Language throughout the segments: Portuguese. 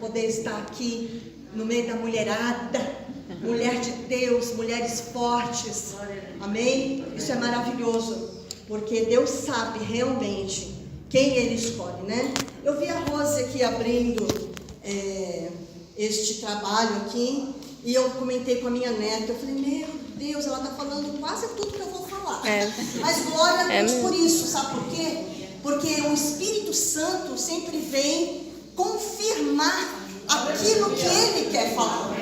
poder estar aqui no meio da mulherada, mulher de Deus, mulheres fortes, amém? Isso é maravilhoso, porque Deus sabe realmente quem Ele escolhe, né? Eu vi a Rose aqui abrindo este trabalho aqui, e eu comentei com a minha neta, eu falei, meu Deus, ela está falando quase tudo que eu vou falar. Mas glória a Deus por isso, sabe por quê? Porque o Espírito Santo sempre vem confirmar aquilo que Ele quer falar.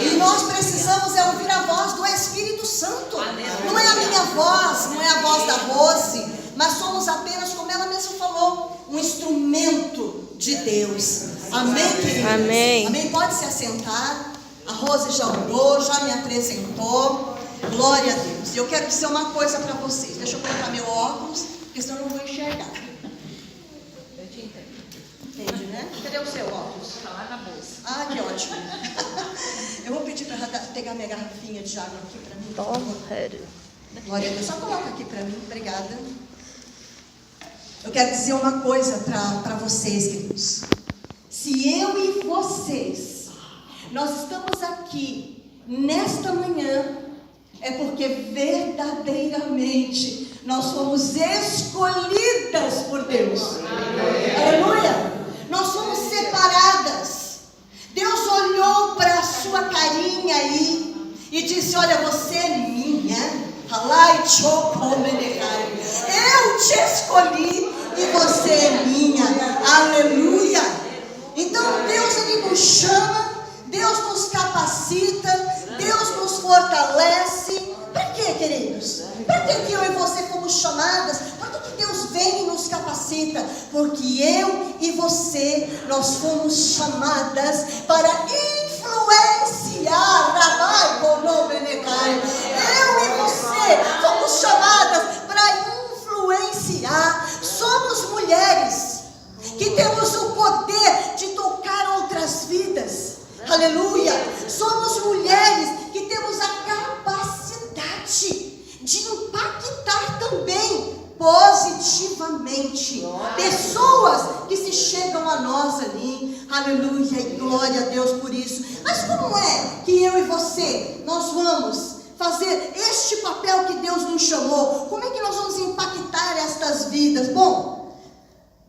E nós precisamos ouvir a voz do Espírito Santo. Não é a minha voz, não é a voz da Rose, mas somos apenas, como ela mesma falou, um instrumento de Deus. Amém, queridos? Amém. Amém. Pode se assentar. A Rose já orou, já me apresentou. Glória a Deus. E eu quero dizer uma coisa para vocês. Deixa eu colocar meu óculos, porque senão eu não vou enxergar. Eu te entendo. Entende, né? Cadê o seu óculos? Está lá na bolsa. Ah, que ótimo. Eu vou pedir para ela pegar minha garrafinha de água aqui para mim, por favor. Glória a Deus. Só coloca aqui para mim. Obrigada. Eu quero dizer uma coisa para vocês, queridos. Se eu e vocês, nós estamos aqui nesta manhã, é porque verdadeiramente nós fomos escolhidas por Deus. Aleluia! Nós somos separadas. Deus olhou para a sua carinha aí e disse, olha, você é minha. Eu te escolhi e você é minha. Aleluia! Então Deus, Ele nos chama, Deus nos capacita, Deus nos fortalece. Para quê, queridos? Para que eu e você fomos chamadas? Para que Deus vem e nos capacita? Porque eu e você, nós fomos chamadas para influenciar. Eu e você fomos chamadas para influenciar. Somos mulheres que temos o poder de tocar outras vidas. Aleluia! Somos mulheres que temos a capacidade de impactar também positivamente pessoas que se chegam a nós ali. Aleluia! E glória a Deus por isso. Mas como é que eu e você, nós vamos fazer este papel que Deus nos chamou? Como é que nós vamos impactar estas vidas? Bom,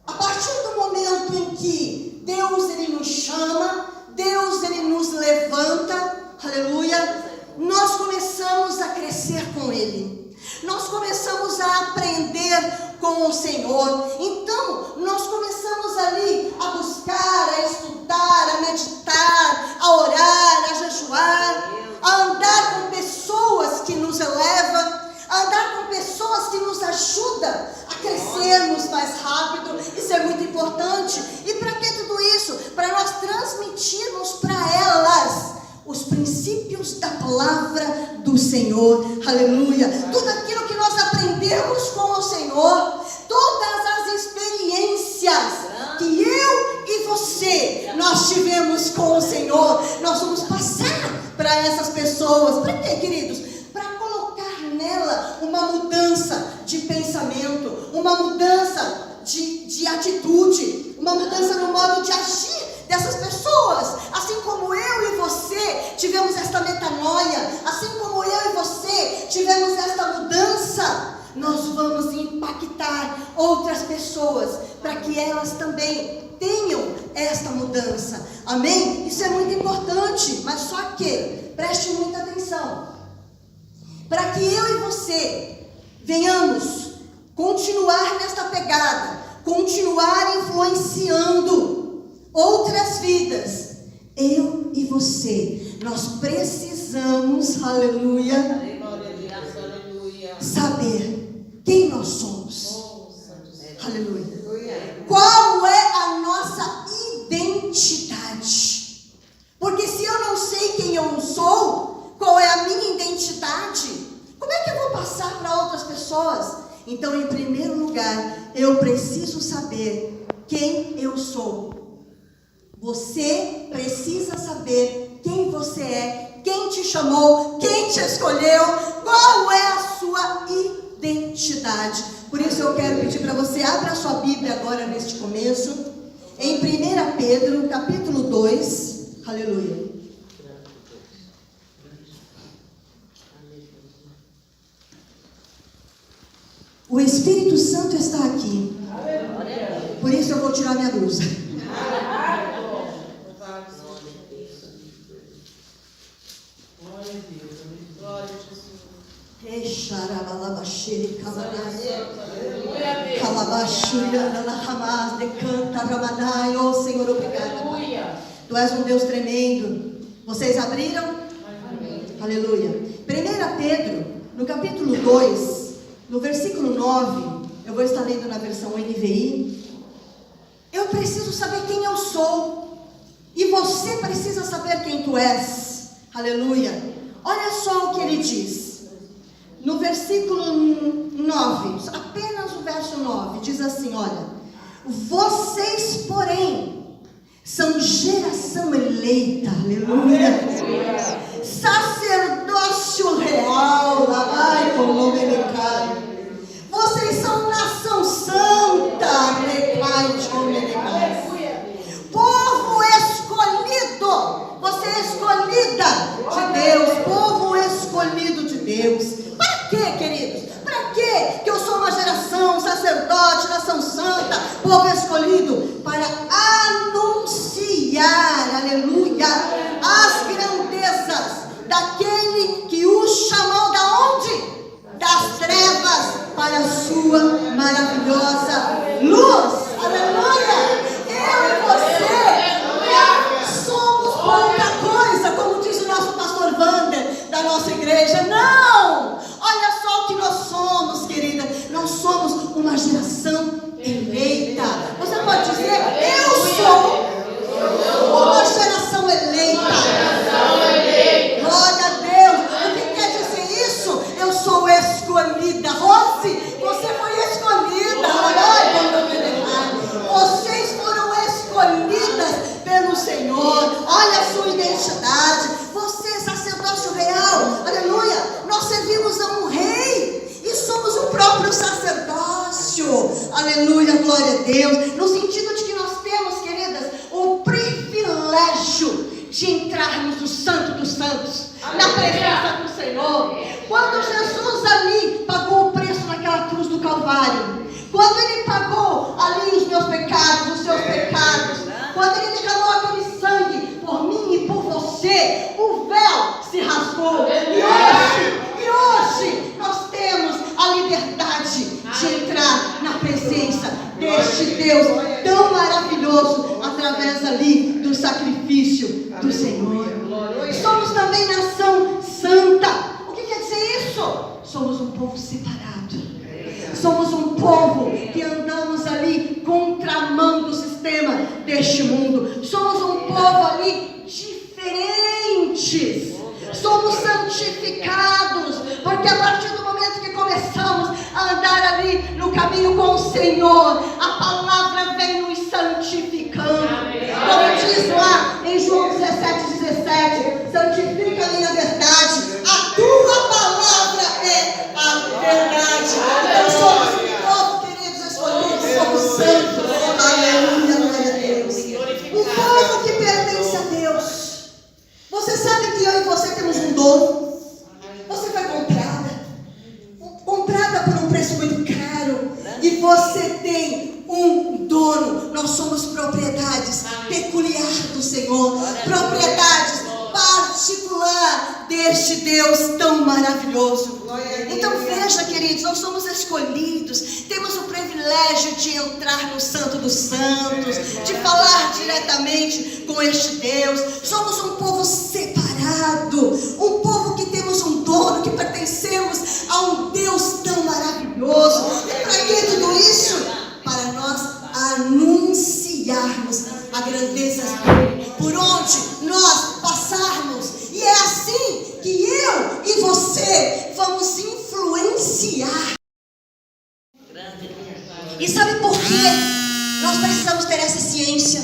a partir do momento em que Deus, Ele nos chama, Deus, Ele nos levanta, aleluia, nós começamos a crescer com Ele. Nós começamos a aprender com o Senhor. Então, nós começamos ali a buscar, a estudar, a meditar, a orar, a jejuar, a andar com pessoas que nos elevam, a andar com pessoas que nos ajudam a crescermos mais rápido. Isso é muito importante. E para que tudo isso? Para nós transmitirmos para elas os princípios da palavra do Senhor. Aleluia! Tudo aquilo que nós aprendemos com o Senhor, todas as experiências que eu e você, nós tivemos com o Senhor, nós vamos passar para essas pessoas. Para quê, queridos? Para colocar nela uma mudança de pensamento, uma mudança de atitude, uma mudança no modo de agir dessas pessoas. Assim como eu e você tivemos esta metanoia, assim como eu e você tivemos esta mudança, nós vamos impactar outras pessoas para que elas também tenham esta mudança. Amém? Isso é muito importante, mas só que preste muita atenção. Para que eu e você venhamos continuar nesta pegada, continuar influenciando outras vidas, eu e você, nós precisamos, aleluia, saber quem nós somos. Aleluia. Qual é a nossa identidade? Porque se eu não sei quem eu sou, qual é a minha identidade, como é que eu vou passar para outras pessoas? Então, em primeiro lugar, eu preciso saber quem eu sou. Você precisa saber quem você é, quem te chamou, quem te escolheu, qual é a sua identidade. Por isso eu quero pedir para você, abra a sua Bíblia agora neste começo, em 1 Pedro, capítulo 2, aleluia. O Espírito Santo está aqui. Por isso eu vou tirar minha blusa. Oh Senhor, obrigado. Tu és um Deus tremendo. Vocês abriram? Aleluia. 1 Pedro, no capítulo 2, no versículo 9, eu vou estar lendo na versão NVI. Eu preciso saber quem eu sou, e você precisa saber quem tu és. Aleluia. Olha só o que ele diz no versículo 9, apenas o verso 9, diz assim, olha: vocês, porém, são geração eleita, aleluia, sacerdócio real, lavai com o nome de Pai. Vocês são nação santa, recai de nome de Pai. Povo escolhido, você é escolhida de Deus, povo escolhido de Deus. Para quê, queridos? Para quê que eu sou uma geração, sacerdote, nação santa, povo escolhido? Para anunciar, aleluia, as grandezas daquele que o chamou da onde? Das trevas para a sua maravilhosa luz. Aleluia! Eu e você somos pouca coisa, como diz o nosso pastor Wander da nossa igreja. Não! Olha só o que nós somos, querida. Nós somos uma geração eleita. Você pode dizer: eu sou uma geração eleita. Glória a Deus. O que quer dizer isso? Eu sou escolhida. Rose, você foi escolhida. Vocês foram escolhidas pelo Senhor. Olha a sua identidade. Você é sacerdócio real. Aleluia. Nós servimos a um rei e somos o próprio sacerdócio. Aleluia, glória a Deus. No sentido de que nós temos, queridas, o privilégio de entrarmos no Santo dos Santos, na presença do Senhor. Quando Jesus ali pagou o preço naquela cruz do Calvário, quando Ele pagou ali os meus pecados, os seus pecados, quando Ele derramou aquele sangue por mim e por você, o véu se rasgou. E hoje nós temos a liberdade de entrar na presença deste Deus tão maravilhoso, através ali do sacrifício do Senhor. Somos também nação santa. O que quer dizer isso? Somos um povo separado. Somos um povo que andamos ali contramão do sistema deste mundo. Somos um povo ali diferentes. Somos santificados, porque a partir do momento que começamos a andar ali no caminho com o Senhor, a palavra vem nos santificando. Como diz lá em João 17:17, santifica-me na verdade, a tua palavra é a verdade. Então somos um povo, queridos, escolhidos, somos santos. Aleluia, glória a Deus. Um povo que pertence a Deus. Você sabe que eu e você temos um dono. Você foi comprada por um preço muito caro. E você tem um dono. Nós somos propriedades peculiares do Senhor, propriedades particular deste Deus tão maravilhoso. Então veja, queridos, nós somos escolhidos, temos o privilégio de entrar no Santo dos Santos, de falar diretamente com este Deus. Somos um povo separado, um povo que temos um dono, que pertencemos a um Deus tão maravilhoso. E para que tudo isso? Para nós anunciarmos a grandeza dele, por onde nós passarmos. E é assim que eu e você vamos influenciar. E sabe por quê nós precisamos ter essa ciência?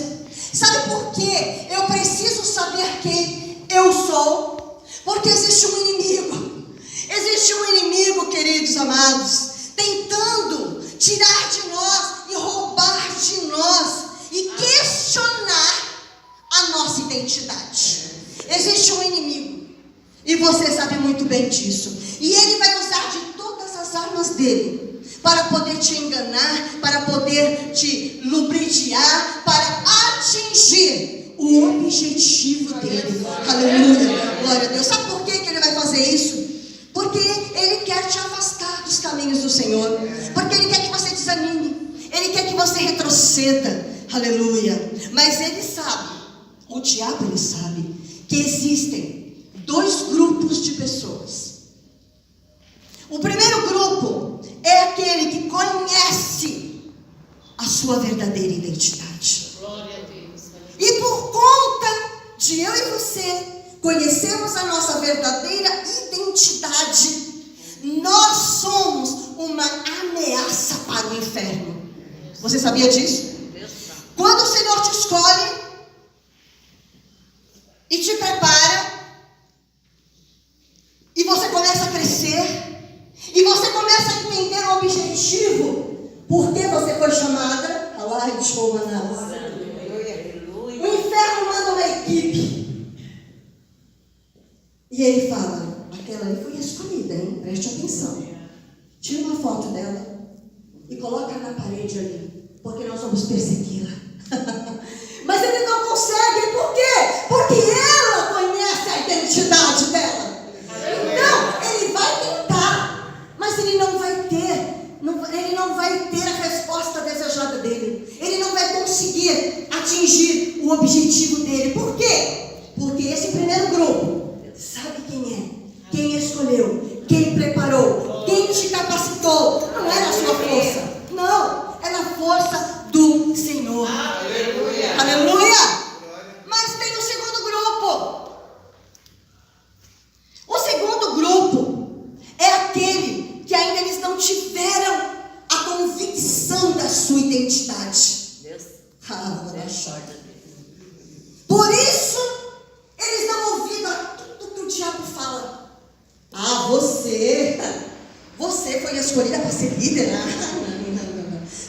Sabe por quê eu preciso saber quem eu sou? Porque existe um inimigo. Existe um inimigo, queridos amados, tentando tirar de nós e roubar de nós e questionar a nossa identidade. Existe um inimigo, e você sabe muito bem disso, e ele vai usar de todas as armas dele para poder te enganar, para poder te lubrificar, para atingir o objetivo dele. Aleluia, glória a Deus. Sabe por que ele vai fazer isso? Porque ele quer te afastar dos caminhos do Senhor, porque ele quer que você desanime, ele quer que você retroceda. Aleluia. Mas ele sabe, o diabo ele sabe, que existem dois grupos de pessoas. O primeiro grupo é aquele que conhece a sua verdadeira identidade. Glória a Deus. E por conta de eu e você conhecermos a nossa verdadeira identidade, nós somos uma ameaça para o inferno. Você sabia disso? Quando o Senhor te escolhe e te prepara, e você começa a crescer, e você começa a entender o objetivo, por que você foi chamada. O inferno manda uma equipe, e ele fala: aquela ali foi escolhida, hein? Preste atenção. Tira uma foto dela e coloca na parede ali, porque nós vamos persegui-la. Mas ele não consegue, por quê? Porque ela conhece a identidade dela. Então, ele vai tentar, mas ele não vai ter a resposta desejada dele. Ele não vai conseguir atingir o objetivo dele. Por quê? Porque esse primeiro grupo sabe quem é, quem escolheu, quem preparou, quem te capacitou. Não é na sua força, não, é na força do Senhor. Aleluia. Aleluia. Mas tem o segundo grupo. O segundo grupo é aquele que ainda eles não tiveram a convicção da sua identidade. Por isso eles dão ouvido a tudo que o diabo fala. Ah, você foi escolhida para ser líder.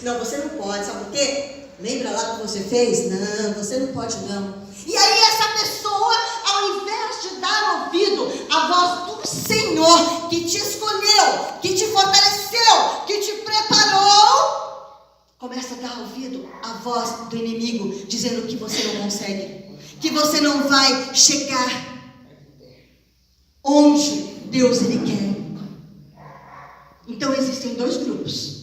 Não, você não pode, sabe por quê? Lembra lá que você fez? Não, você não pode não. E aí essa pessoa, ao invés de dar ouvido à voz do Senhor, que te escolheu, que te fortaleceu, que te preparou, começa a dar ouvido à voz do inimigo, dizendo que você não consegue, que você não vai chegar onde Deus ele quer. Então existem dois grupos.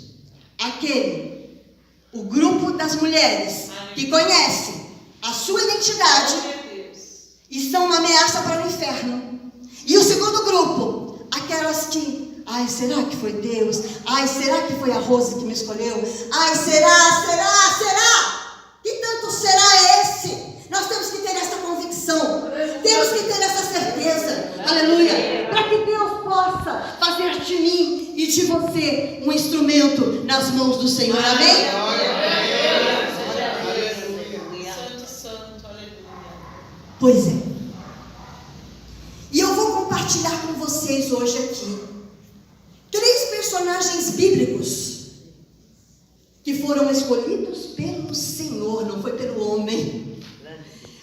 O grupo das mulheres que conhecem a sua identidade e são uma ameaça para o inferno. E o segundo grupo, aquelas que, ai, será que foi Deus? Ai, será que foi a Rose que me escolheu? Ai, será? Que tanto será esse? Nós temos que ter essa convicção, temos que ter essa certeza, aleluia, para que Deus possa fazer de mim e de você um instrumento nas mãos do Senhor, amém? Pois é. E eu vou compartilhar com vocês hoje aqui 3 personagens bíblicos que foram escolhidos pelo Senhor, não foi pelo homem,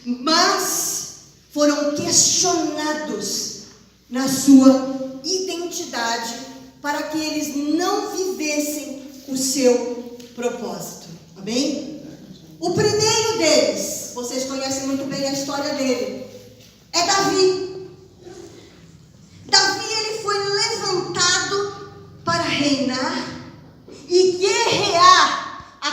mas foram questionados na sua identidade para que eles não vivessem o seu propósito, amém? O primeiro deles, vocês conhecem muito bem a história dele, é Davi. Davi, ele foi levantado para reinar e guerrear a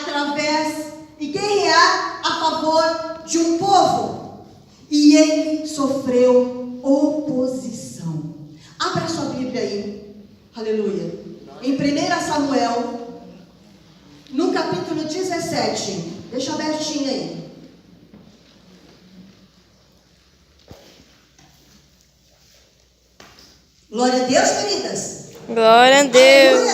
favor de um povo. E ele sofreu oposição. Abra sua Bíblia aí, aleluia, em 1 Samuel, no capítulo 17, deixa abertinho aí. Glória a Deus, queridas. Glória a Deus.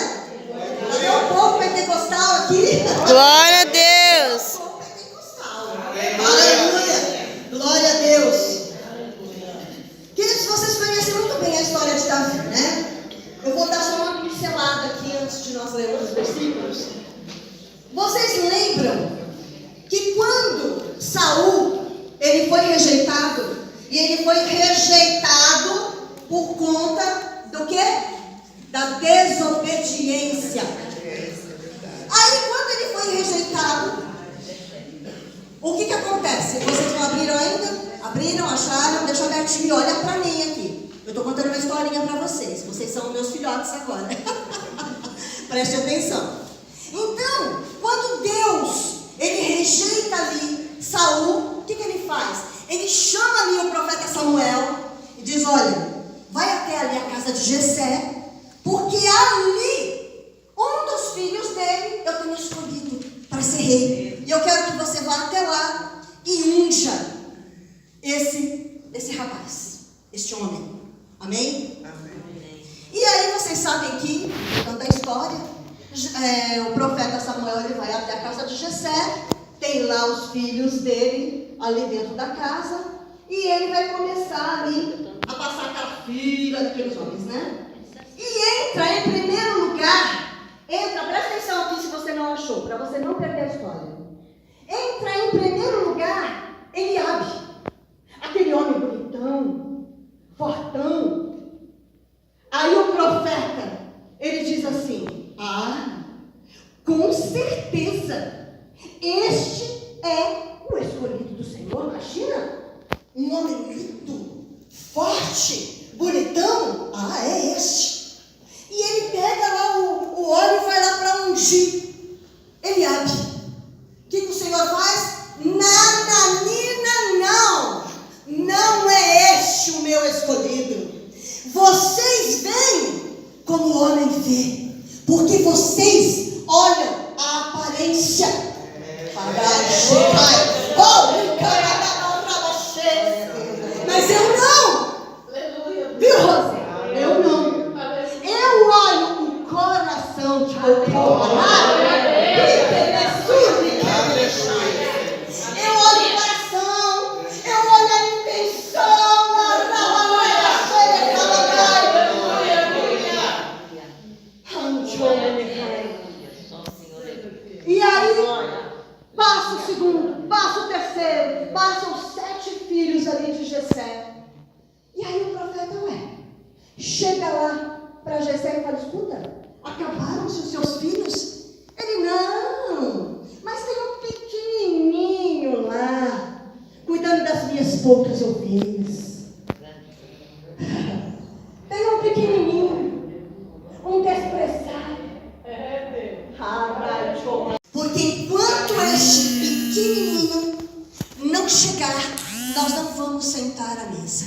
Cadê o povo pentecostal aqui? Glória a Deus. O povo pentecostal. Aleluia. Glória a Deus. Queridos, vocês conhecem muito bem a história de Davi, né? Eu vou dar só uma pincelada aqui antes de nós lermos os versículos. Vocês lembram que quando Saul ele foi rejeitado. E ele foi rejeitado por conta do quê? Da desobediência. Aí quando ele foi rejeitado, o que acontece? Vocês não abriram ainda? Abriram, acharam? Deixa abertinho e olha pra mim aqui. Eu estou contando uma historinha pra vocês. Vocês são meus filhotes agora. Preste atenção. Então, quando Deus, ele rejeita ali Saul, o que ele faz? Ele chama ali o profeta Samuel e diz, olha, vai até ali a casa de Jessé, porque ali, um dos filhos dele, eu tenho escolhido para ser rei. E eu quero que você vá até lá e unja esse rapaz, este homem. Amém? Amém. E aí vocês sabem que, contando a história, o profeta Samuel, ele vai até a casa de Jessé, tem lá os filhos dele ali dentro da casa, e ele vai começar ali a passar aquela fila daqueles homens, né? E entra em primeiro lugar, presta atenção aqui se você não achou, para você não perder a história. Entra em primeiro lugar Eliabe, aquele homem bonitão, fortão. Aí o profeta, ele diz assim, com certeza, este é o escolhido do Senhor. Imagina, um homem lindo, forte, bonitão, é este. E ele pega lá o óleo e vai lá para ungir Eliabe. O que o Senhor faz? Nananina, não é este o meu escolhido. Vocês veem como o homem vê, porque vocês olham a aparência. Mas eu não. Viu, Rosé? Eu não. Eu olho o coração de Deus. Eu olho o coração, eu olho a intenção. E aí, passa o segundo, passa o terceiro, passam 7 filhos ali de Jessé. E aí o profeta, chega lá para Jessé e fala, escuta, acabaram-se os seus filhos? Ele, não, mas tem um pequenininho lá, cuidando das minhas poucas ovelhas. Tem um pequenininho, um desprezado. Porque enquanto este pequenininho não chegar, nós não vamos sentar à mesa.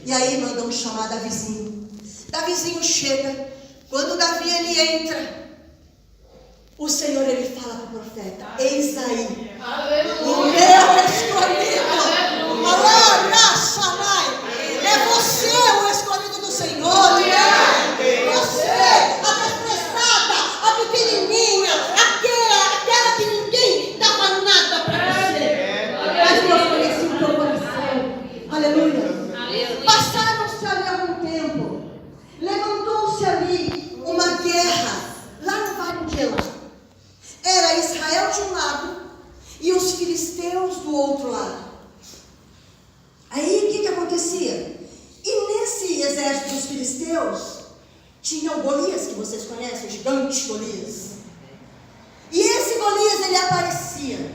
E aí mandamos chamar Davizinho. Davizinho chega. Quando Davi ele entra, o Senhor ele fala para o profeta, eis aí, o meu escolhido. É você o escolhido do Senhor. Você, a desprezada, a pequenininha, aquela que ninguém dava nada para você. Mas Deus conhecia o teu coração. Aleluia. Passaram-se ali algum tempo. Levantou-se ali uma guerra lá no Vale de Elá. Era Israel de um lado e os filisteus do outro lado. Aí o que acontecia? E nesse exército dos filisteus tinha o Golias, que vocês conhecem, o gigante Golias. E esse Golias ele aparecia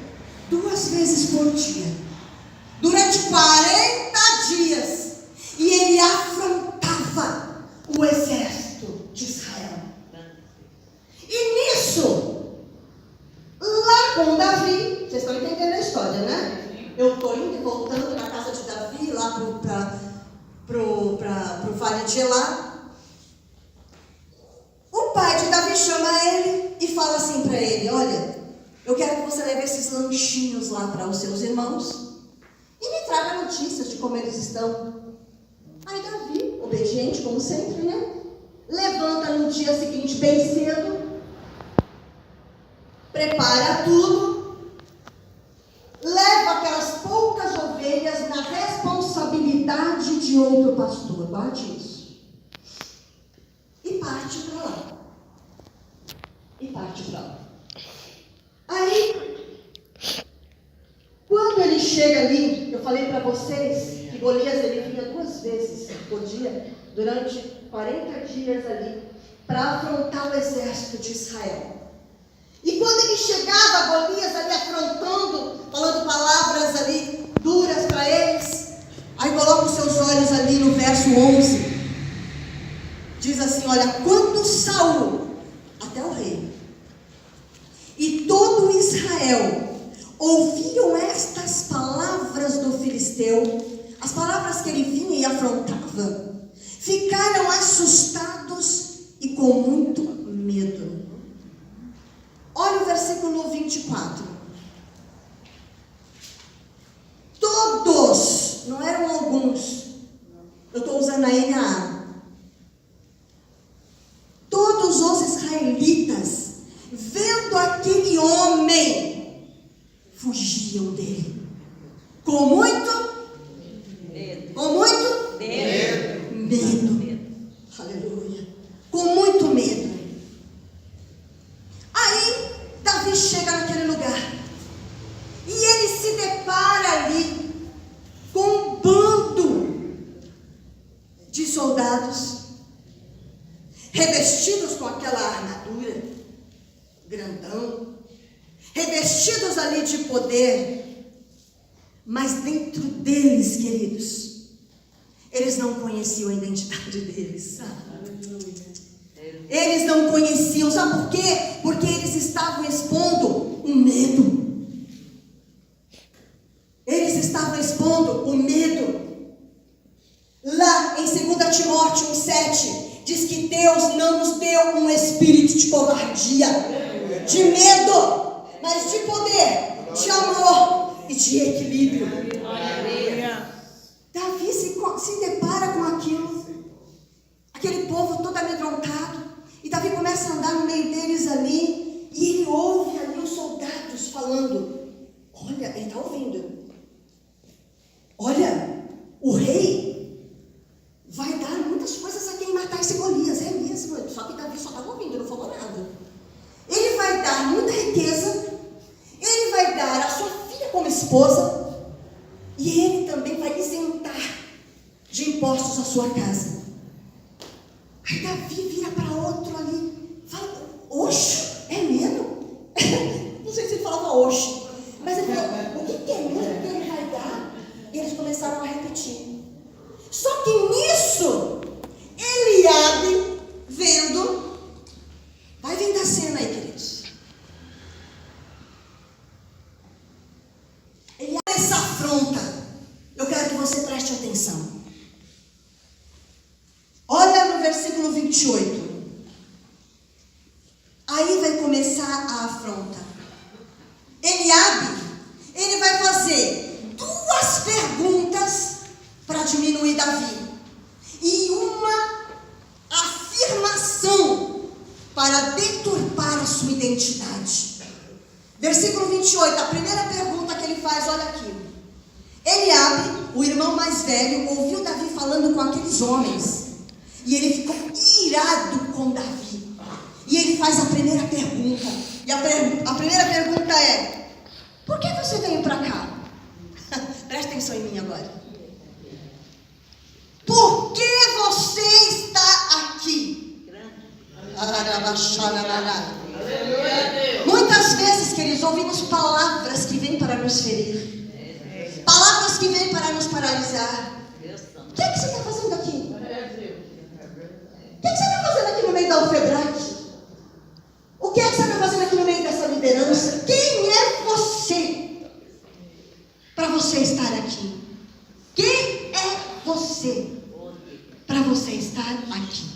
2 vezes por dia, durante 40 dias. E ele afrontava o exército de Israel. E nisso, lá com Davi, vocês estão entendendo a história, né? Eu estou indo e voltando na casa de Davi, lá pro Vale de Elá. O pai de Davi chama ele e fala assim para ele, olha, eu quero que você leve esses lanchinhos lá para os seus irmãos e me traga notícias de como eles estão. Aí Davi, obediente como sempre, né? Levanta no dia seguinte bem cedo, prepara tudo, leva aquelas poucas ovelhas na responsabilidade de outro pastor, bate isso, e parte para lá. Aí, quando ele chega ali, Eu falei para vocês que Golias ele vinha 2 vezes por dia, durante 40 dias ali, para afrontar o exército de Israel. E quando ele chegava, Golias ali afrontando, falando palavras ali duras para eles, aí coloca os seus olhos ali no verso 11. Diz assim, olha, quando Saul, até o rei, e todo Israel ouviram estas palavras do filisteu, as palavras que ele vinha e afrontava, ficaram assustados e com muito medo. Olha o versículo 24. Todos, não eram alguns, eu estou usando a NAA. Todos os israelitas, vendo aquele homem, fugiam dele. Com muito medo. Com muito medo. Aleluia. Com muito medo. Aí, Davi chega naquele lugar. E ele se depara ali com um bando de soldados revestidos com aquela armadura, grandão, revestidos ali de poder, mas dentro deles, queridos, eles não conheciam a identidade deles, eles não conheciam, sabe por quê? Porque eles estavam expondo um medo, eles estavam expondo o medo. Lá em 2 Timóteo 1,7 diz que Deus não nos deu um espírito de covardia, de medo, mas de poder, de amor e de equilíbrio. Davi se depara com aquele povo todo amedrontado, e Davi começa a andar no meio deles ali, e ele ouve ali os soldados falando, olha, ele está ouvindo, olha, o rei vai dar muitas coisas a quem matar esse Golias, é mesmo, só que Davi só estava ouvindo, não falou nada. Ele vai dar muita riqueza, ele vai dar a sua filha como esposa, e ele também vai isentar de impostos a sua casa. Aí Davi vira para outro ali, fala, oxe, é mesmo? Não sei se ele falava oxe, mas ele falou, o que é mesmo que ele vai dar? E eles começaram a repetir. Só que nisso, Eliabe, vendo, vai vir da cena aí, queridos. Eliabe, essa afronta, eu quero que você preste atenção. Olha no versículo 28. Aí vai começar a afronta. Eliabe, ele vai fazer 2 perguntas para diminuir Davi, e uma afirmação para deturpar a sua identidade. Versículo 28, a primeira pergunta que ele faz, olha aqui. Eliabe, o irmão mais velho, ouviu Davi falando com aqueles homens, e ele ficou irado com Davi, e ele faz a primeira pergunta, e a primeira pergunta é, por que você veio para cá? Presta atenção em mim agora. Por que você está aqui? Muitas vezes, queridos, ouvimos palavras que vêm para nos ferir, palavras que vêm para nos paralisar. O que é que você está fazendo aqui? O que é que você está fazendo aqui no meio da UFEBRAC? O que é que você está fazendo aqui no meio dessa liderança? Quem é você para você estar aqui? Quem é você para você estar aqui?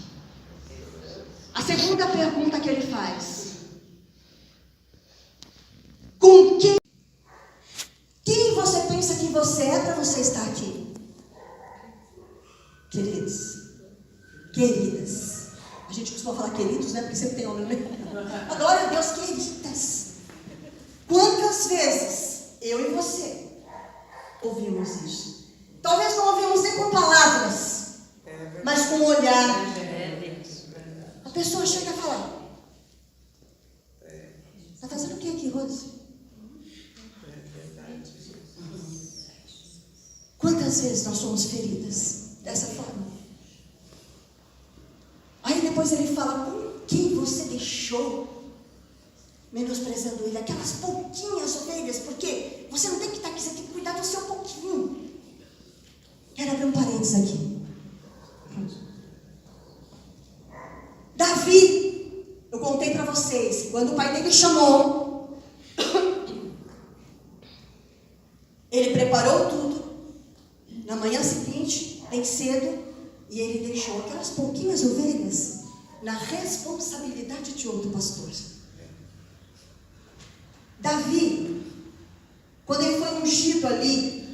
A segunda pergunta que ele faz: com quem você pensa que você é para você estar aqui? Queridos, queridas, a gente costuma falar queridos, né? Porque sempre tem homem, né? Glória a Deus, queridas. Quantas vezes eu e você ouvimos isso? Talvez não ouvimos nem com palavras, mas com o olhar. A pessoa chega a falar: está fazendo o que aqui, Rose? Quantas vezes nós somos feridas dessa forma? Aí depois ele fala, com quem você deixou? Menosprezando ele, aquelas pouquinhas ovelhas, porque você não tem que estar aqui, você tem que cuidar do seu pouquinho. Quero abrir um parênteses aqui. Davi, eu contei para vocês, quando o pai dele chamou, ele preparou tudo, na manhã seguinte, bem cedo, e ele deixou aquelas pouquinhas ovelhas na responsabilidade de outro pastor. Davi, quando ele foi ungido ali,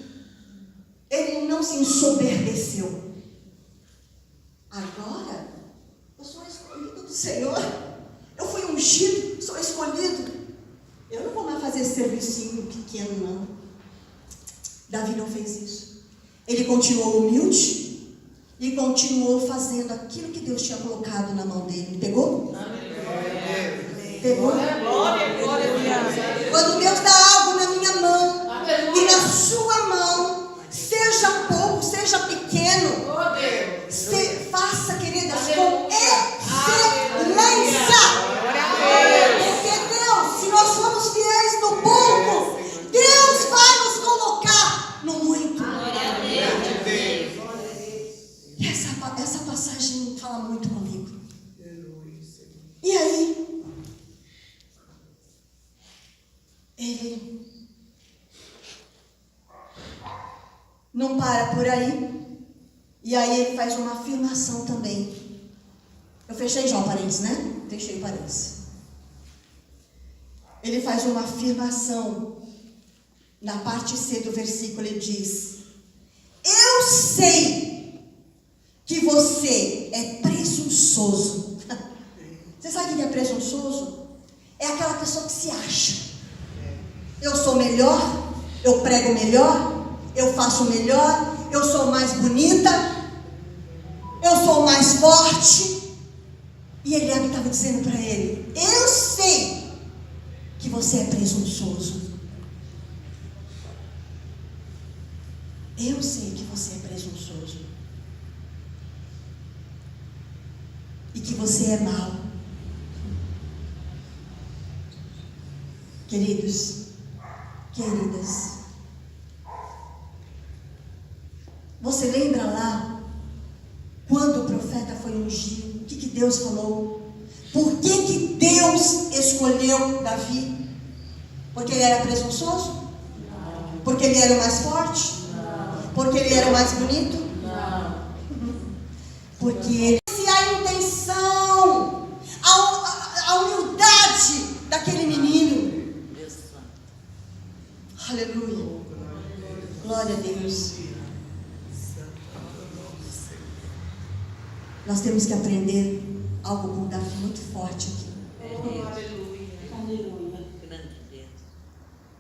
ele não se ensoberbeceu. Agora, eu sou escolhido do Senhor. Eu fui ungido, sou escolhido. Eu não vou mais fazer esse servicinho pequeno, não. Davi não fez isso. Ele continuou humilde e continuou fazendo aquilo que Deus tinha colocado na mão dele. Pegou? Pegou? Quando Deus dá algo na minha mão e na sua mão, seja pouco, seja pequeno, faça, queridas, com excelência. Porque Deus, se nós formos fiéis no pouco, Deus vai nos colocar no muito. E essa passagem fala muito comigo. E aí, ele não para por aí. E aí ele faz uma afirmação também. Eu fechei já o parênteses, né? Fechei o parênteses. Ele faz uma afirmação. Na parte C do versículo ele diz: eu sei que você é presunçoso. Você sabe o que é presunçoso? É aquela pessoa que se acha. Eu sou melhor, eu prego melhor, eu faço melhor, eu sou mais bonita, eu sou mais forte. E Eliabe estava dizendo para ele: eu sei que você é presunçoso. Eu sei que você é presunçoso. E que você é mau. Queridos, queridas, você lembra lá, quando o profeta foi ungido, o que Deus falou? Por que Deus escolheu Davi? Porque ele era presunçoso? Não. Porque ele era o mais forte? Não. Porque ele era o mais bonito? Não. Porque ele... Se a intenção, a humildade daquele menino. Aleluia. Glória a Deus. Nós temos que aprender algo com Davi muito forte aqui. Aleluia.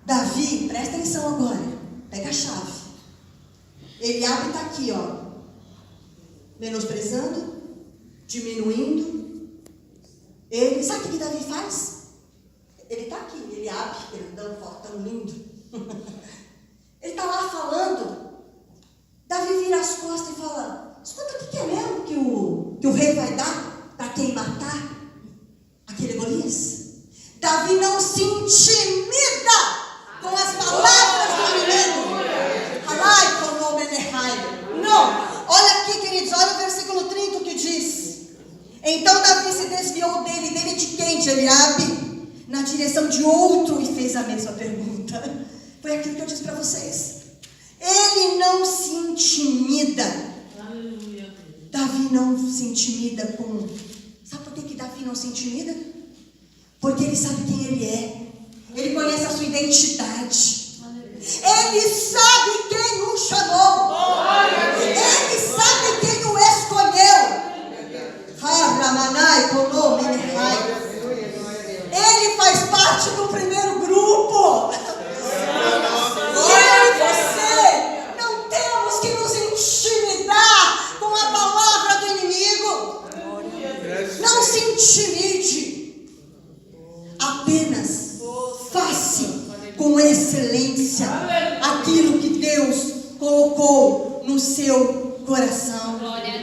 Davi, presta atenção agora. Pega a chave. Eliabe está aqui, ó. Menosprezando, diminuindo. Ele, sabe o que Davi faz? Ele está aqui, Eliabe, grandão, fortão, lindo. Ele está lá falando. Davi vira as costas e fala: escuta, o que é mesmo que o rei vai dar para quem matar aquele Golias? Davi não se intimida com as palavras do inimigo. Não, olha aqui, queridos, olha o versículo 30 o que diz. Então Davi se desviou dele de quem? De Eliabe, na direção de outro, e fez a mesma pergunta. Foi aquilo que eu disse para vocês. Ele não se intimida. Aleluia. Davi não se intimida com... Sabe por que Davi não se intimida? Porque ele sabe quem ele é. Ele conhece a sua identidade. Aleluia. Ele sabe quem o chamou. Ele sabe quem o escolheu. Ele faz parte do primeiro grupo. Eu e você não temos que nos intimidar com a palavra do inimigo. Não se intimide. Apenas faça com excelência aquilo que Deus colocou no seu coração. Glória a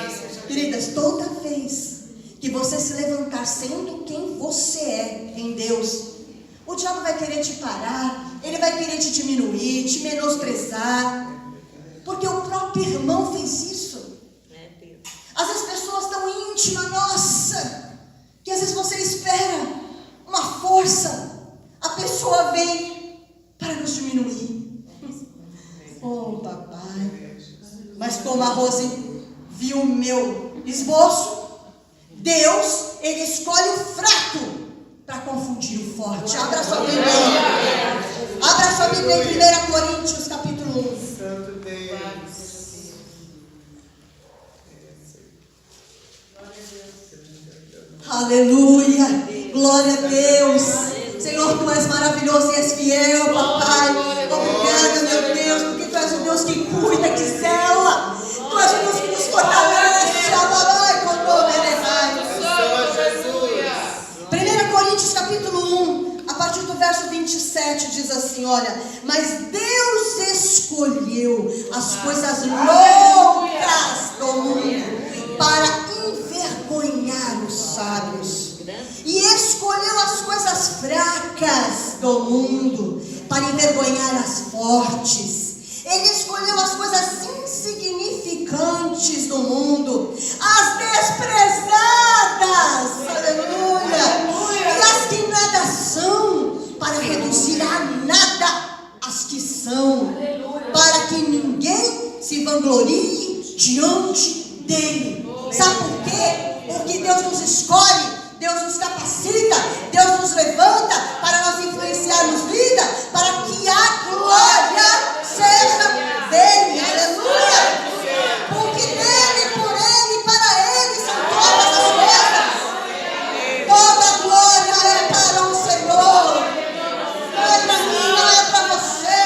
Deus. Queridas, toda vez que você se levantar sendo quem você é em Deus, o diabo vai querer te parar, ele vai querer te diminuir, te menosprezar, porque o próprio irmão fez isso. Às vezes pessoas tão íntimas, nossa, que às vezes você espera uma força, a pessoa vem para nos diminuir. Oh, papai. Mas como a Rose viu o meu esboço, Deus, ele escolhe o fraco para confundir o forte. Abra sua Bíblia aí. Abra sua Bíblia em 1 Coríntios capítulo 1. Santo Deus. Aleluia. Glória a Deus. Senhor, tu és maravilhoso e és fiel, papai. Obrigada, meu Deus, porque tu és o Deus que cuida, que zela. Tu és o Deus que nos fortalece. Amarai, conomerai. 1 Coríntios capítulo 1, a partir do verso 27, diz assim, olha: mas Deus escolheu as coisas loucas do mundo para envergonhar os sábios, e escolheu as coisas fracas do mundo para envergonhar as fortes. Ele escolheu as coisas insignificantes do mundo, as desprezadas, aleluia, e as que nada são, para reduzir a nada as que são, para que ninguém se vanglorie diante dele. Sabe por quê? Porque Deus nos escolhe, Deus nos capacita, Deus nos levanta para nós influenciarmos vida, para que a glória seja dele, aleluia. Porque dele, por ele, para ele são todas as coisas. Toda a glória é para o Senhor. Não é para mim, não é para você.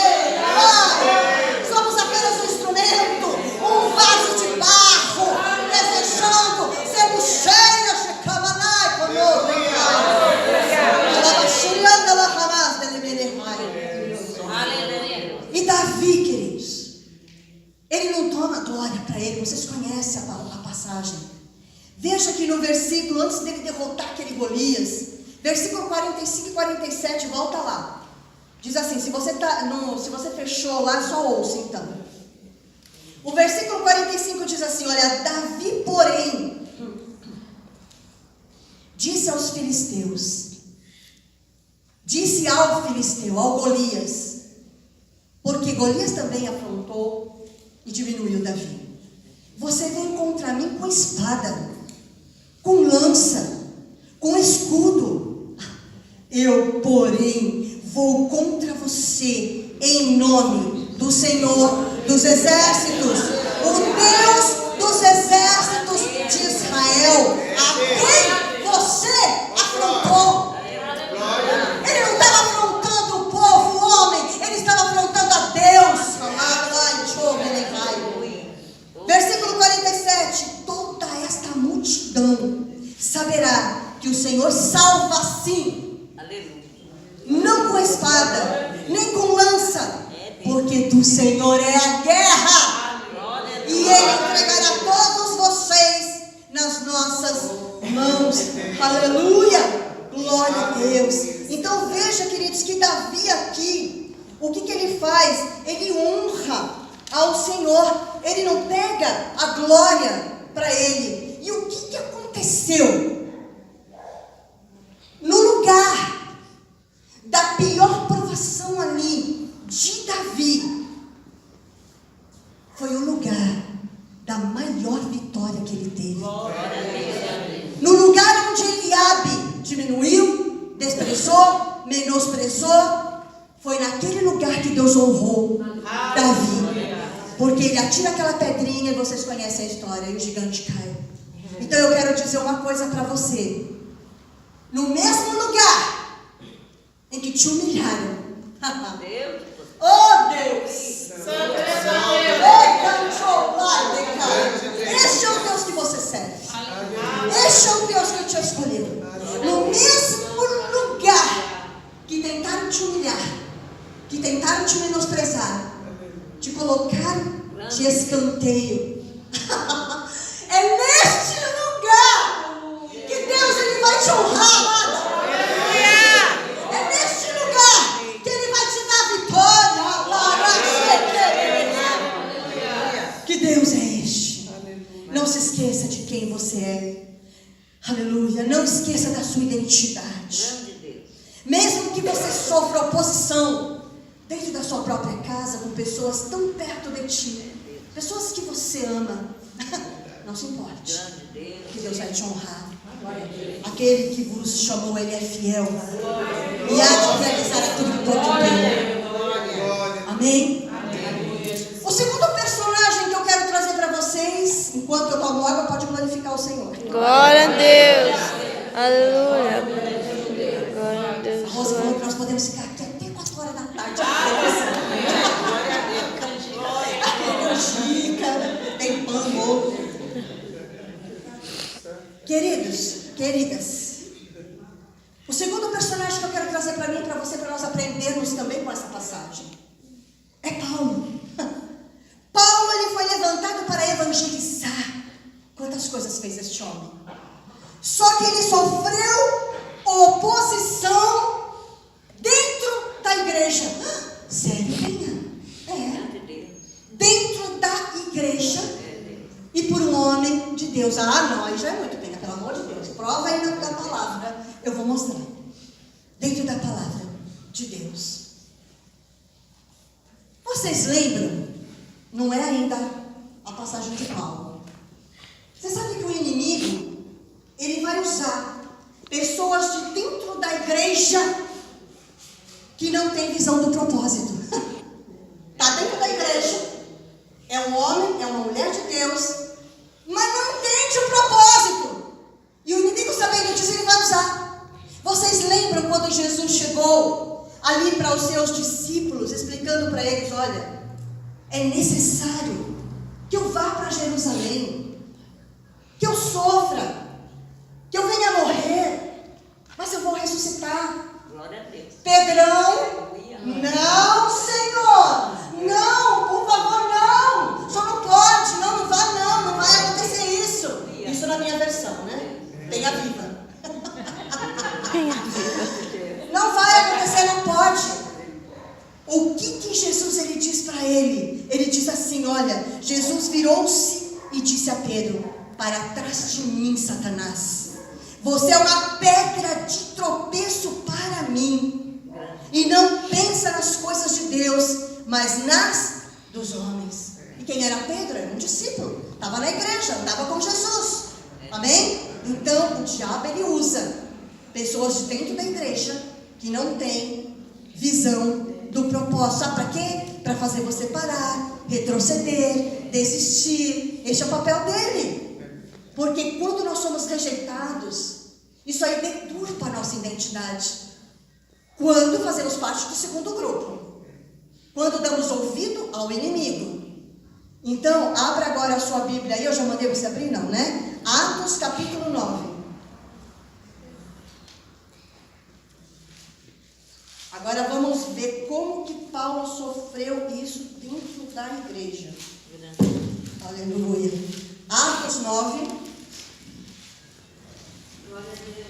Pai, somos apenas um instrumento, um vaso de barro, desejando sermos cheios de camanai conosco. E Davi, queridos, ele não toma glória para ele. Vocês conhecem a passagem. Veja que no versículo, antes dele derrotar aquele Golias, versículo 45 e 47, volta lá. Diz assim, se você fechou lá, só ouça então. O versículo 45 diz assim, olha: Davi, porém, disse aos filisteus, disse ao filisteu, ao Golias, porque Golias também afrontou e diminuiu Davi: você vem contra mim com espada, com lança, com escudo. Eu, porém, vou contra você em nome do Senhor dos exércitos, o Deus dos exércitos de Israel, a quem você afrontou. Ele não estava afrontando o povo, o homem, ele estava afrontando a Deus. Versículo 47: toda esta multidão saberá que o Senhor salva sim, não com espada, nem com lança, porque do Senhor é a guerra, e Ele entregará todos vocês nas nossas mãos. Aleluia, glória a Deus. Então veja, queridos, que Davi aqui, o que ele faz? Ele honra ao Senhor, ele não pega a glória para ele. E o que aconteceu? No lugar da pior provação ali de Davi, foi o lugar da maior vitória que ele teve. No lugar onde Eliabe diminuiu, desprezou, menosprezou, foi naquele lugar que Deus honrou Davi. Porque ele atira aquela pedrinha e vocês conhecem a história, e o gigante cai. Então eu quero dizer uma coisa para você. No mesmo lugar em que te humilharam, oh Deus, este é o Deus que você serve, este é o Deus que te escolheu. No mesmo lugar que tentaram te humilhar, que tentaram te menosprezar, te colocaram de escanteio. É neste lugar que Deus ele vai te honrar, amada. É neste lugar que ele vai te dar vitória. Que Deus é este. Não se esqueça de quem você é. Aleluia. Não esqueça da sua identidade. Mesmo que você sofra oposição dentro da sua própria casa, com pessoas tão perto de ti, pessoas que você ama, não se importe, que Deus vai te honrar. Aquele que vos chamou, ele é fiel e há de realizar tudo que todo tempo. Amém? O segundo personagem que eu quero trazer para vocês, enquanto eu tomo água, pode glorificar o Senhor. Glória a Deus. Aleluia. Glória a Deus. Rosa falou que nós podemos ficar aqui até 4 horas da tarde. Tem pão, ovo. Queridos, queridas, o segundo personagem que eu quero trazer para mim, para você, para nós aprendermos também com essa passagem, é Paulo. Paulo, ele foi levantado para evangelizar. Quantas coisas fez este homem? Só que ele sofreu oposição dentro da igreja. Sério, Penha? Dentro da igreja e por um homem de Deus. Ah, não, aí já é muito, Penha, pelo amor de Deus. Prova aí da palavra, eu vou mostrar. Dentro da palavra de Deus. Vocês lembram? Não é ainda a passagem de Paulo. Você sabe que o inimigo, ele vai usar pessoas de dentro da igreja que não tem visão do propósito. Está dentro da igreja, é um homem, é uma mulher de Deus, mas não entende o propósito. E o inimigo, sabendo disso, ele vai usar. Vocês lembram quando Jesus chegou ali para os seus discípulos, explicando para eles: olha, é necessário que eu vá para Jerusalém, que eu sofra, que eu venha a morrer, mas eu vou ressuscitar. Glória a Deus. Pedrão, não, Senhor, não, por favor, não, o senhor não pode, não vá, não vai acontecer isso. Isso na minha versão, né? Tenha viva. Não vai acontecer, não pode. O que Jesus ele diz para ele? Ele diz assim: olha, Jesus virou-se e disse a Pedro: para trás de mim, Satanás, você é uma pedra de tropeço para mim, e não pensa nas coisas de Deus, mas nas dos homens. E quem era Pedro? Era um discípulo, estava na igreja, andava com Jesus. Amém? Então o diabo ele usa pessoas de dentro da igreja que não têm visão do propósito. Sabe para quê? Para fazer você parar, retroceder, desistir. Este é o papel dele. Porque quando nós somos rejeitados, isso aí deturpa a nossa identidade. Quando fazemos parte do segundo grupo, quando damos ouvido ao inimigo. Então, abra agora a sua Bíblia aí. Eu já mandei você abrir, não, né? Atos capítulo 9. Agora vamos ver como que Paulo sofreu isso dentro da igreja. Aleluia. Atos 9. Glória a Deus.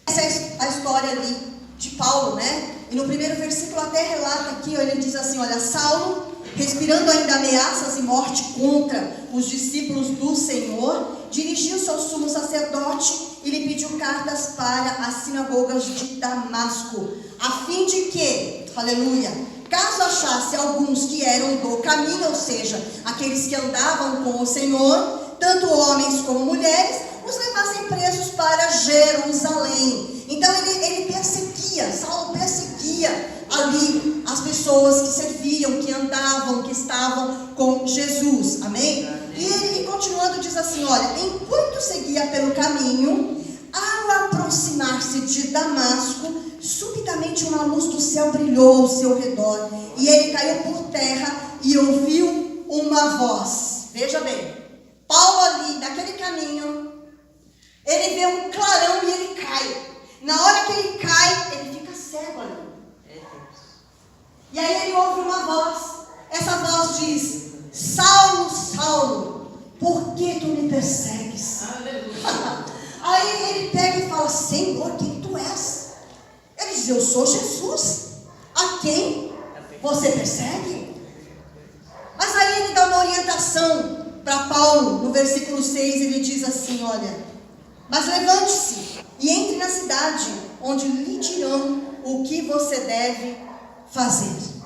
Essa é a história ali de Paulo, né? E no primeiro versículo até relata aqui, ele diz assim: olha, Saulo, respirando ainda ameaças e morte contra os discípulos do Senhor, dirigiu-se ao sumo sacerdote e lhe pediu cartas para as sinagogas de Damasco, a fim de que, aleluia, caso achasse alguns que eram do caminho, ou seja, aqueles que andavam com o Senhor, tanto homens como mulheres, os levassem presos para Jerusalém. Então ele perseguia, Saulo perseguia ali as pessoas que serviam, que andavam, que estavam com Jesus, amém? E ele, continuando, diz assim: olha, enquanto seguia pelo caminho, ao aproximar-se de Damasco, subitamente uma luz do céu brilhou ao seu redor, e ele caiu por terra e ouviu uma voz. Veja bem, Paulo ali, naquele caminho, ele vê um clarão e ele cai. Na hora que ele cai, ele fica cego ali. ouve uma voz. Essa voz diz: Saulo, Saulo, por que tu me persegues? Aí ele pega e fala: Senhor, quem tu és? Ele diz: eu sou Jesus. A quem você persegue? Mas aí ele dá uma orientação para Paulo. No versículo 6 ele diz assim: olha, mas levante-se e entre na cidade, onde lhe dirão o que você deve fazer.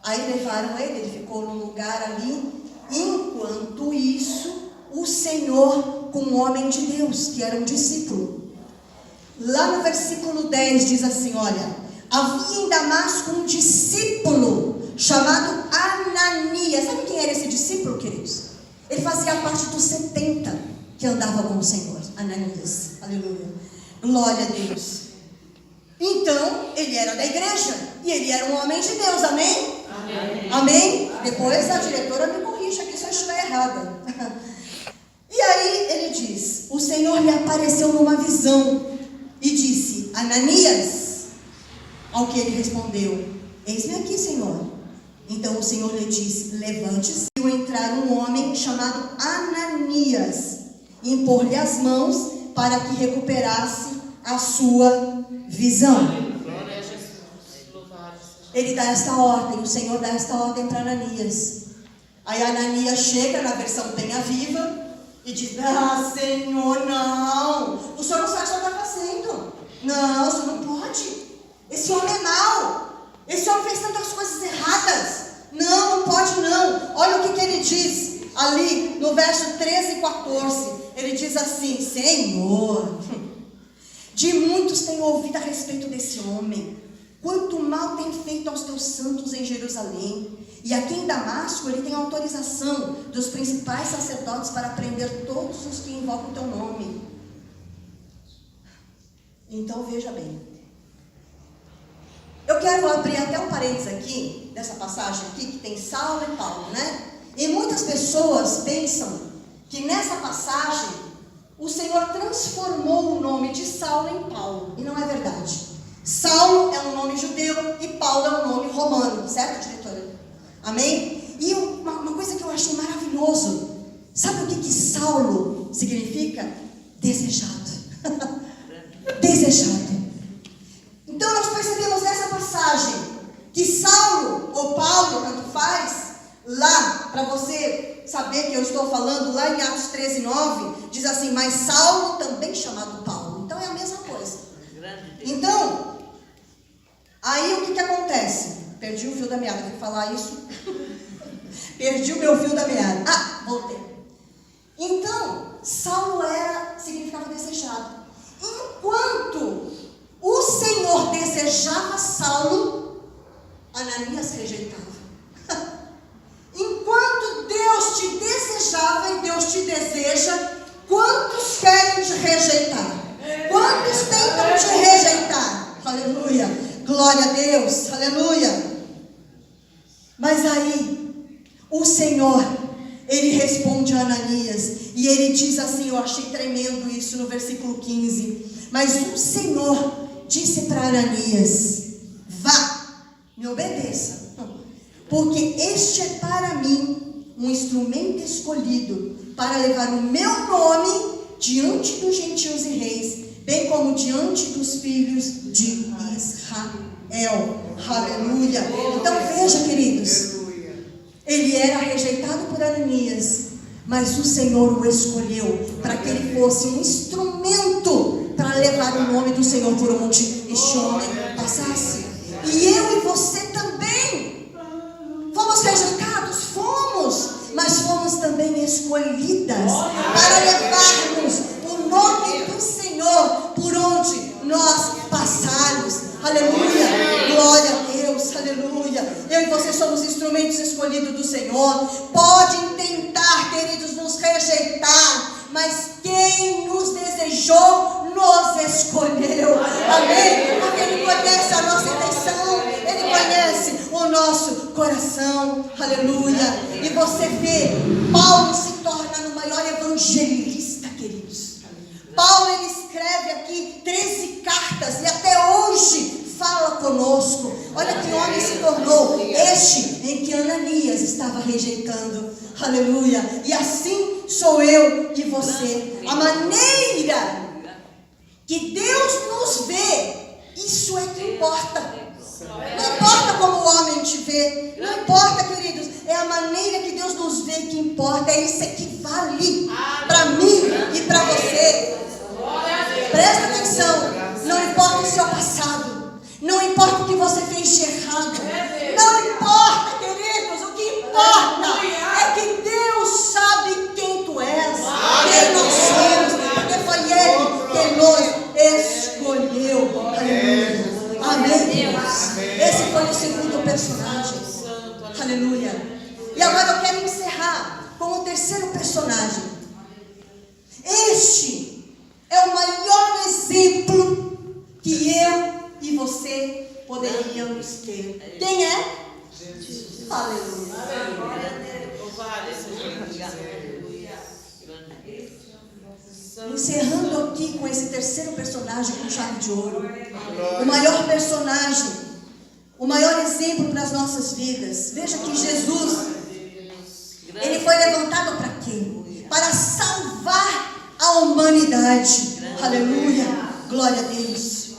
Aí levaram ele ficou num lugar ali. Enquanto isso, o Senhor, com um homem de Deus, que era um discípulo. Lá no versículo 10 diz assim: olha, havia em Damasco um discípulo chamado Ananias. Sabe quem era esse discípulo, queridos? Ele fazia parte dos 70 que andava com o Senhor. Ananias, aleluia, glória a Deus. Então, ele era da igreja, e ele era um homem de Deus, amém? Amém? Amém? Depois a diretora me corrige aqui se eu estiver errada. E aí ele diz: o Senhor lhe apareceu numa visão e disse: Ananias. Ao que ele respondeu: eis-me aqui, Senhor. Então o Senhor lhe disse: levante-se. E entrar um homem chamado Ananias e impor-lhe as mãos para que recuperasse a sua visão. Ele dá esta ordem, o Senhor dá esta ordem para Ananias. Aí Ananias chega, na versão Penha Viva, e diz: ah, Senhor, não, o Senhor não sabe o que está fazendo. Não, o Senhor não pode. Esse homem é mau. Esse homem fez tantas coisas erradas. Não, não pode não. Olha o que ele diz ali no verso 13 e 14. Ele diz assim: Senhor, de muitos tenho ouvido a respeito desse homem, quanto mal tem feito aos teus santos em Jerusalém. E aqui em Damasco ele tem autorização dos principais sacerdotes para prender todos os que invocam o teu nome. Então veja bem, eu quero abrir até um parênteses aqui, dessa passagem aqui, que tem Saulo e Paulo, né? E muitas pessoas pensam que nessa passagem o Senhor transformou o nome de Saulo em Paulo. E não é verdade. Saulo é um nome judeu e Paulo é um nome romano, certo, diretora? Amém? E uma coisa que eu achei maravilhoso, sabe o que Saulo significa? Desejado. Desejado. Então nós percebemos nessa passagem que Saulo ou Paulo, tanto faz, lá, para você saber que eu estou falando, lá em Atos 13:9, diz assim: mas Saulo também chamado Paulo. Então é a mesma coisa. Então, aí o que acontece? Perdi o fio da meada, vou falar isso. Perdi o meu fio da meada. Ah, voltei. Então, Saulo significava desejado. Enquanto o Senhor desejava Saulo, Ananias rejeitava. Enquanto Deus te desejava e Deus te deseja, quantos querem te rejeitar? Quantos tentam te rejeitar? Aleluia, glória a Deus, aleluia. Mas aí, o Senhor, ele responde a Ananias, e ele diz assim, eu achei tremendo isso no versículo 15, mas o Senhor disse para Ananias: vá, me obedeça, porque este é para mim um instrumento escolhido para levar o meu nome diante dos gentios e reis, bem como diante dos filhos de Israel. Aleluia. Então veja, queridos, ele era rejeitado por Ananias, mas o Senhor o escolheu para que ele fosse um instrumento para levar o nome do Senhor por onde este homem passasse. E eu e você também fomos rejeitados, mas fomos também escolhidas para levarmos o nome do Senhor por onde nós passarmos. Aleluia, glória a Deus, aleluia. Eu e você somos instrumentos escolhidos do Senhor. Podem tentar, queridos, nos rejeitar, mas quem nos desejou, nos escolheu. Amém? Porque Ele conhece a nossa intenção, Ele conhece o nosso coração. Aleluia. E você vê, Paulo se torna o maior evangelista, queridos. Paulo, ele escreve aqui 13 cartas e até hoje fala conosco. Olha que homem se tornou este em que Ananias estava rejeitando. Aleluia. E assim sou eu e você. A maneira que Deus nos vê, isso é que importa. Não importa como o homem te vê, não importa, queridos, é a maneira que Deus nos vê que importa, é isso que vale para mim e para você. Presta atenção, não importa o seu passado, não importa o que você fez de errado, não importa, queridos, o que importa é que Deus sabe quem tu és, quem nós somos, porque foi Ele que nos escolheu. Aleluia. Amém, Deus. Esse foi o segundo personagem. Aleluia. E agora eu quero encerrar com o terceiro personagem. Este é o maior exemplo que eu e você poderíamos ter. Quem é? Jesus. Aleluia. Encerrando aqui com esse terceiro personagem com chave de ouro. O maior personagem, o maior exemplo para as nossas vidas. Veja que Jesus, ele foi levantado para quê? Para salvar a humanidade. Aleluia. Glória a Deus.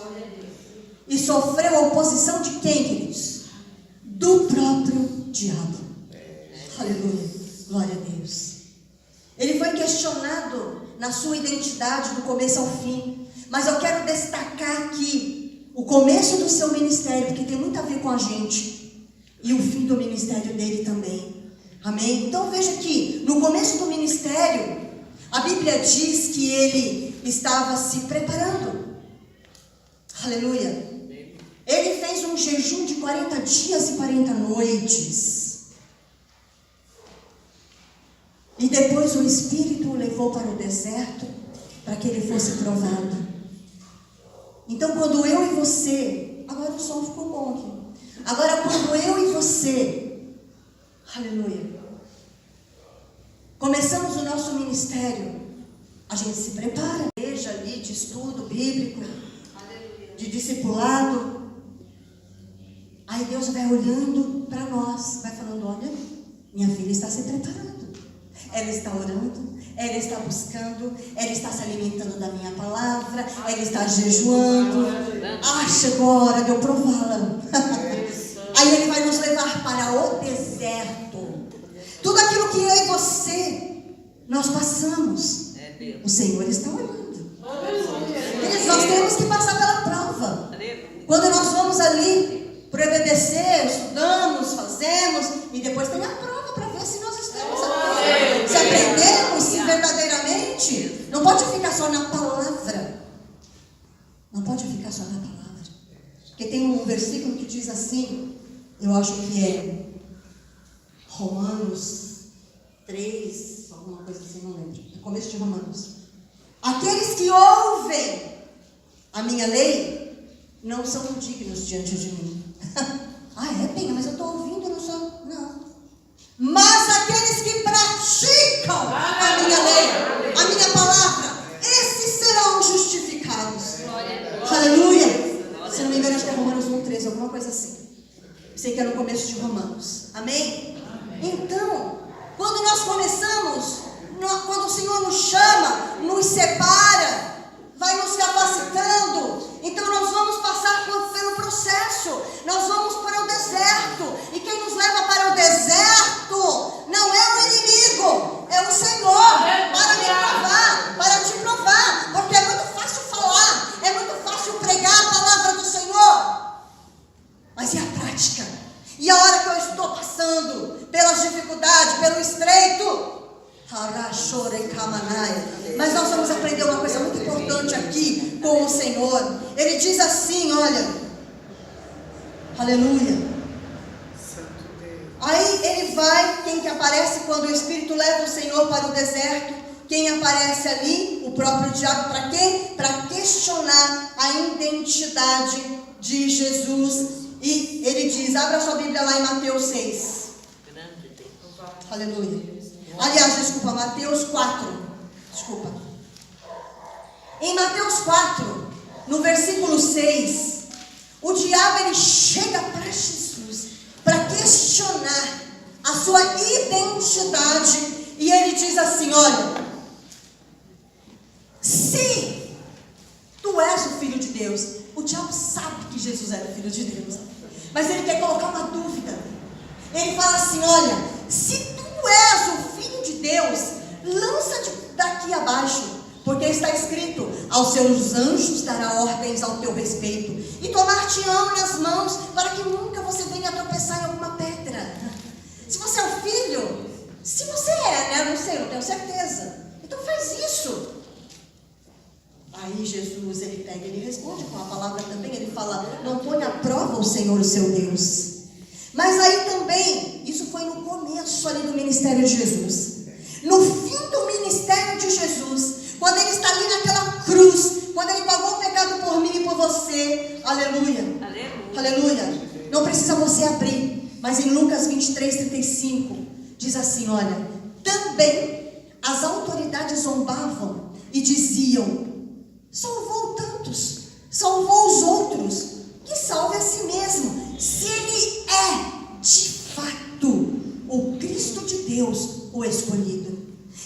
E sofreu a oposição de quem, queridos? Do próprio diabo. Aleluia. Glória a Deus. Ele foi questionado na sua identidade do começo ao fim. Mas eu quero destacar aqui o começo do seu ministério, porque tem muito a ver com a gente. E o fim do ministério dele também. Amém? Então veja que no começo do ministério, a Bíblia diz que ele estava se preparando. Aleluia. Ele fez um jejum de 40 dias e 40 noites. E depois o Espírito o levou para o deserto, para que ele fosse provado. Então quando eu e você, agora o som ficou bom aqui. Agora quando eu e você, aleluia, começamos o nosso ministério, a gente se prepara. Igreja ali de estudo bíblico, de discipulado. Aí Deus vai olhando para nós, vai falando, olha, minha filha está se preparando. Ela está orando, ela está buscando, ela está se alimentando da minha palavra, ela está jejuando. Ah, chegou a hora de eu prová-la. Aí ele vai nos levar para o deserto. Tudo aquilo que eu e você, nós passamos, o Senhor está olhando. Nós temos que passar pela prova. Quando nós vamos ali para o EBBC, estudamos, fazemos, e depois tem a prova para ver se nós estamos aprendendo. Se aprendemos, se verdadeiramente, não pode ficar só na palavra. Não pode ficar só na palavra. Porque tem um versículo que diz assim, eu acho que é Romanos 3, alguma coisa assim, não lembro. No começo de Romanos. Aqueles que ouvem a minha lei não são dignos diante de mim. Ah, é, Penha, mas eu estou ouvindo, eu não sou. Não. Mas aqueles que praticam a minha lei, a minha palavra, esses serão justificados. Aleluia. Se não me engano, acho que é Romanos 1:13, alguma coisa assim. Sei que é no começo de Romanos. Amém? Então, quando nós começamos, quando o Senhor nos chama, nos separa, vai nos capacitando, então nós vamos passar pelo processo, nós vamos para o deserto, e quem nos leva para o deserto não é o inimigo, é o Senhor, para me provar, para te provar, porque é muito fácil falar, é muito fácil pregar a palavra do Senhor, mas e a prática? E a hora que eu estou passando pelas dificuldades, pelo estreito, mas nós vamos aprender uma coisa muito importante aqui com o Senhor. Ele diz assim, olha, aleluia. Aí ele vai, quem que aparece quando o Espírito leva o Senhor para o deserto? Quem aparece ali? O próprio diabo. Para quê? Para questionar a identidade de Jesus. E ele diz, abra sua Bíblia lá em Mateus 6. Aleluia. Aliás, desculpa, Mateus 4. Desculpa. Em Mateus 4, no versículo 6, o diabo ele chega para Jesus para questionar a sua identidade e ele diz assim: olha, se tu és o Filho de Deus, o diabo sabe que Jesus era o Filho de Deus, mas ele quer colocar uma dúvida. Ele fala assim: olha, se tu és o Filho de Deus, lança-te daqui abaixo, porque está escrito: aos seus anjos dará ordens ao teu respeito, e tomar-te-ão nas mãos, para que nunca você venha a tropeçar em alguma pedra. Se você é o Filho, se você é, né? Não sei, não tenho certeza. Então faz isso. Aí Jesus, ele pega, ele responde com a palavra também, ele fala: não põe à prova o Senhor, o seu Deus. Mas aí também, isso foi no começo ali do ministério de Jesus. No fim do ministério de Jesus, quando ele está ali naquela cruz, quando ele pagou o pecado por mim e por você, aleluia, Aleluia. aleluia, não precisa você abrir, mas em Lucas 23:35, diz assim: olha, também as autoridades zombavam e diziam: salvou tantos, salvou os outros, que salve a si mesmo, se ele é de fato o Cristo de Deus, o escolhido.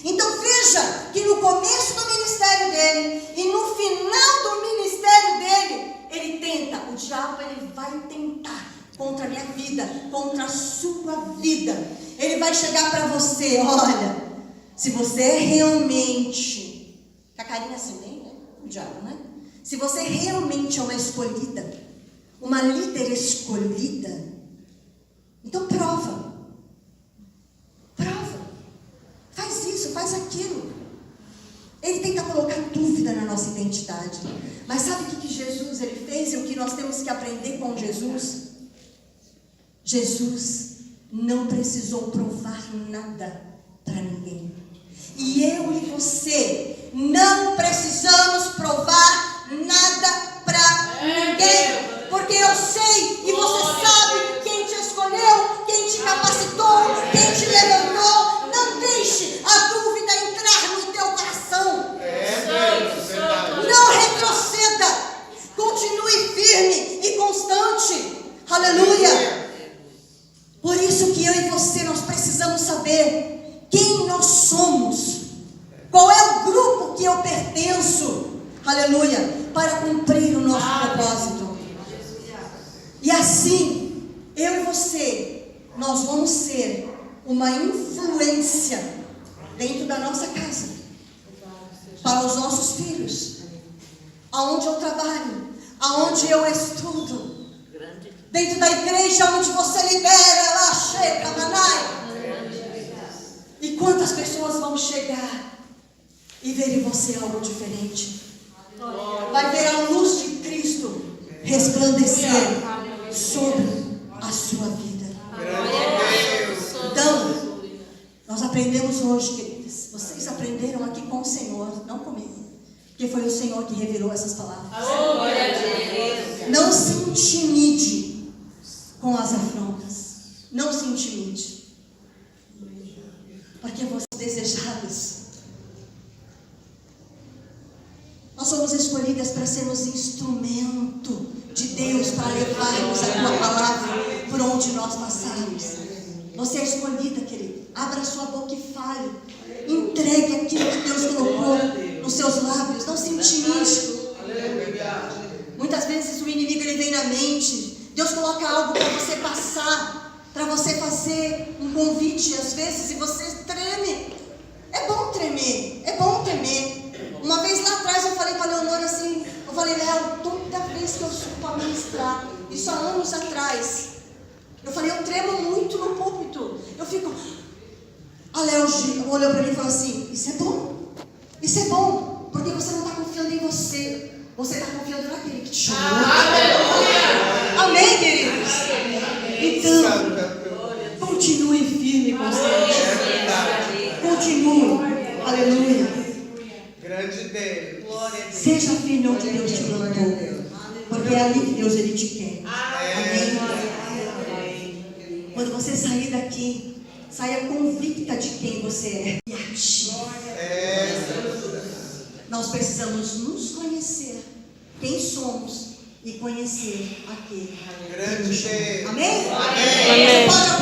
Então veja que no começo do ministério dele e no final do ministério dele, ele tenta, o diabo ele vai tentar contra a minha vida, contra a sua vida. Ele vai chegar para você: olha, se você é realmente, com a carinha assim, né? O diabo, né? Se você realmente é uma escolhida, uma líder escolhida, então prova. Faz isso, faz aquilo. Ele tenta colocar dúvida na nossa identidade. Mas sabe o que Jesus ele fez e o que nós temos que aprender com Jesus? Jesus não precisou provar nada para ninguém. E eu e você não precisamos provar nada para ninguém. Porque eu sei e você sabe quem te escolheu, quem te capacitou, quem te levantou. Não deixe a dúvida entrar no teu coração. Não retroceda. Continue firme e constante. Aleluia. Por isso que eu e você, nós precisamos saber quem nós somos. Qual é o grupo que eu pertenço. Aleluia. Para cumprir o nosso propósito. E assim, eu e você, nós vamos ser uma influência dentro da nossa casa, para os nossos filhos, aonde eu trabalho, aonde eu estudo, dentro da igreja onde você lidera, lá chega, manai. E quantas pessoas vão chegar e ver em você algo diferente? Vai ver a luz de Cristo resplandecer sobre a sua vida. Então, nós aprendemos hoje, queridas. Vocês aprenderam aqui com o Senhor, não comigo, porque foi o Senhor que revelou essas palavras. Não se intimide com as afrontas. Não se intimide, porque vocês desejadas. Nós somos escolhidas para sermos instrumento de Deus, para levarmos a tua palavra por onde nós passarmos. Você é escolhida, querido. Abra sua boca e fale. Entregue aquilo que Deus colocou nos seus lábios. Não se intimide. Muitas vezes o inimigo ele vem na mente. Deus coloca algo para você passar, para você fazer um convite às vezes, e você treme. É bom tremer, é bom temer. Uma vez lá atrás eu falei para a Leonora assim, eu falei: Léo, toda vez que eu subo para ministrar, isso há anos atrás, eu falei, eu tremo muito no púlpito, eu fico. A Léo olhou para mim e falou assim: isso é bom, porque você não está confiando em você, você está confiando naquele que te chamou. Amém, queridos? Então, continue firme e constante. Continue, aleluia. Grande Deus. Seja firme onde Deus te plantou, porque é ali que Deus ele te quer. Amém? Quando você sair daqui, saia convicta de quem você é e agir. Nós precisamos nos conhecer, quem somos e conhecer aquele que Grande nos chamou. Deus. Amém? Amém. Você pode